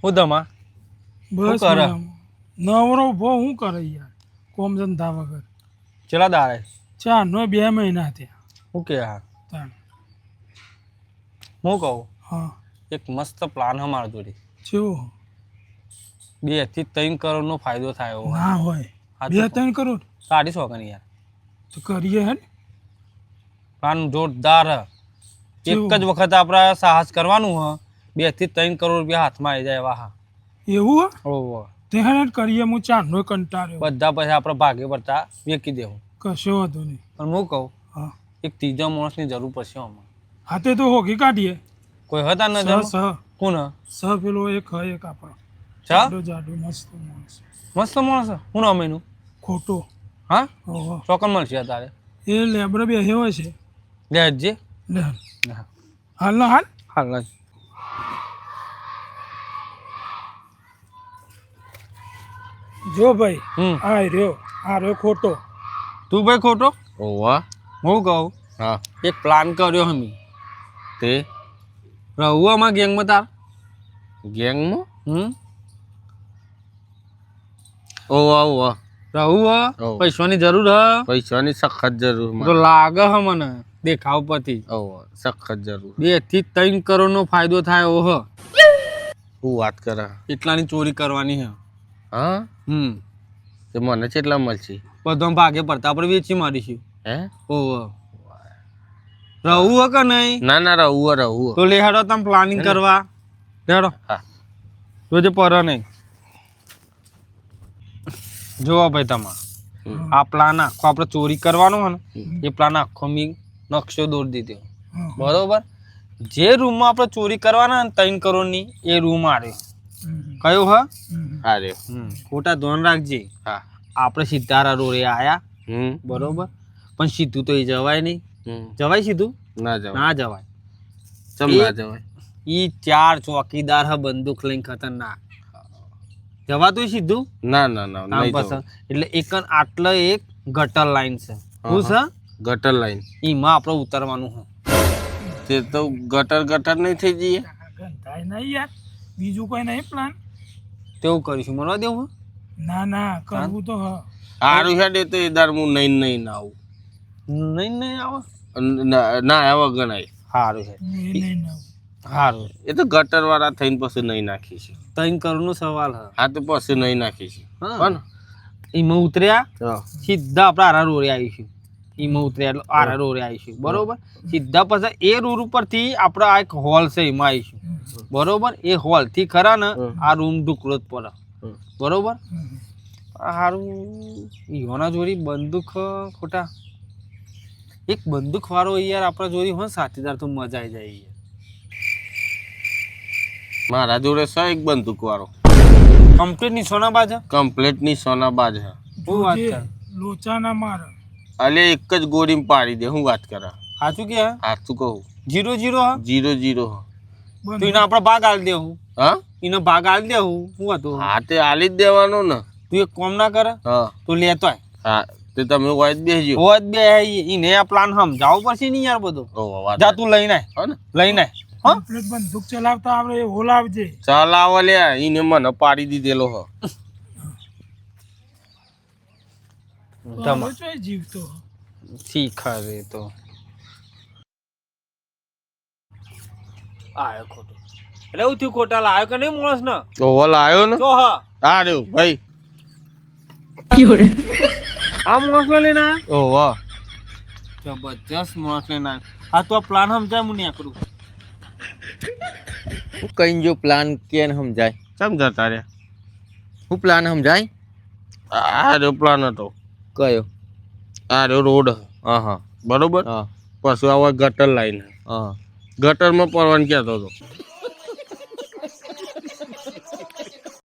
હું દમા બસ કરે? નવરો ભો હું કરે યાર કોમ ધંધા વગર ચેલા દાડે ચાર નો 2 મહિના થયા હું કે હા તાણ હું કહું હા એક મસ્ત પ્લાન હ મારા જોડે જેવો 2 થી 3 કરોડનો ફાયદો થાય એવો ના હોય સાચું 2-3 કરોડ સાડી સોગન યાર તો કરીએ હે ને પ્લાન જોરદાર હ એક જ વખત આપણે સાહસ કરવાનું હ 2 થી 3 કરોડ રૂપિયા હાથમાં આવી જાય એવા હા એવું હે ઓહો તે હે કરીએ હું ચાર નો કંટાળ્યો બધા પૈસા આપણે ભાગે પડતા વેચી દેવું કશો વાંધો નહીં પણ હું કહું હા એક ત્રીજા માણસની જરૂર પડશે આમાં હાથે તો હોગી કાઢીએ કોઈ હતા સ નજરમાં સ કોણ સ પેલો એક આપણો ચા જાડો મસ્ત માણસ મસ્ત માણસ હું નામ એનું ખોટો હા ઓહો ચોકન મળશે તારે એ લેબરે બેસ્યો હોય છે લેજે લે હાલ ના હાલ હાલ જ જો ભાઈ હમ આ રહ્યો ખોટો તું ભાઈ ખોટો ઓવા હું કહું હા એક પ્લાન કર્યો હમી તે રહું આમાં ગેંગમાં તાર ગેંગમાં ઓવા ઓવા રહું હ હોવ. પૈસાની જરૂર હ પૈસાની સખત જરૂર તો મને લાગે હ મને દેખાવ પરથી ઓવા સખત જરૂર 2 થી 3 કરોડનો ફાયદો થાય એવો હ હું વાત કરે એટલાની ચોરી કરવાની હે હા તે મને કેટલા મળશે બધો ભાગે પડતા આપણે વેચી મારીશું હે ઓહો રહું હ કે નહીં ના ના રહું તો લે હેડો તમે પ્લાનિંગ કરવા હેડો હા જોજે પર નહીં જોવા ભાઈ તમારે આ પ્લાન આખો આપણે ચોરી કરવાનો હોય ને એ પ્લાન આખો મી નકશો દોરી દીધો બરોબર જે રૂમમાં આપણે ચોરી કરવાના ને 3 કરોડની એ રૂમ આર્યો કયો હ અરે ખોટા ધ્યાન રાખજે હા આપણે સીધારા રોડે આયા હમ બરોબર પણ સીધું તો એ જવાય નહીં જવાય સીધું ના જવાય ના જવાય ચમ ના જવાય ઈ 4 ચોકીદાર હ બંદૂક લઈને ખતરનાક જવાતું સીધું ના ના ના આમ નહીં પસંદ જવાય એટલે આટલો એક ગટર લાઈન છે શું છે ગટર લાઈન એમાં આપણે ઉતરવાનું છે તે તો ગટર નહીં થઈ જઈએ થાય નહીં યાર બીજું કોઈ નહીં પ્લાન તેવું કરીશું મળવા દેવું ના કરવું તો હ સારું હેડે તો એ દાર હું નહીં આવું નહીં નહીં આવે ના આવા ગણાય સારું છે હું એ નહીં નાવું સારું એ તો ગટર વાળા થઈને પછી નહીં નાખી છે 3 કરોડનો સવાલ હ હા તો પછી નહીં નાખી છે હા એમાં ઉતર્યા સીધા આપણે આરા રોડે આવીશું એમાં ઉતર્યા એટલે આરા રોડે આવીશું બરોબર સીધા પછી એ રોડ ઉપરથી આપણે આ એક હોલ છે એમાં આવીશું બરોબર એ હોલ થી ખરા ને આ રૂમ ઢુકડો જ પડે બરોબર સારું ઈહોના જોડી બંદૂક ખોટા એક બંદૂક વાળો યાર આપણા જોડી હોય સાથીદાર તો મજા આવી જાય યાર મારા જોડે છે એક બંદૂક વાળો કમ્પ્લીટ ની સોનાબાજ કમ્પ્લેટ ની સોનાબાજ છે હું વાત કર લોચા ના મારે અલે એક જ ગોળીમાં પાડી દે હું વાત કરે સાચું કે સાચું કહું 0-0 હા 0-0 તો એને આપણે ભાગ આલી દેવું હા એને ભાગ આલી દેવું શું હતું હા તે આલી જ દેવાનો ને તું એક કોમ ના કરે હા તો લેતો આય હા તે તમે હોય જ બેસજો હોત બે એને આ પ્લાન સમજાવવો પડશે ને યાર બધો ઓહો વાત જા તું લઈને આય હા ને લઈને આય હા કમ્પ્લીટ બંદૂક ચલાવતા આવડે એ હોલાવજે ચલાવો લે ઈને મને પાડી દીધેલો હો તમાર ચોય જીવતો શીખા રે તો આયો ખોટો એટલે હું થયું ખોટા લાયો કે નહીં માણસ ને ઓહો લાયો ને તો હા હા રહ્યો ભાઈ આ માણસ લઈને આયા ઓહો જબરજસ્ત માણસ લઈને આયા આ તો આ પ્લાન સમજાય હું નહીં કરું હું કઈ જો પ્લાન કેન સમજાય સમજાતા રે હું પ્લાન સમજાય આ રહ્યો પ્લાન હતો કયો આ રહ્યો રોડ હા હા બરોબર હા પછી આવા ગટર લાઈન હા ગટરમાં પડવાનું કહેતો હતો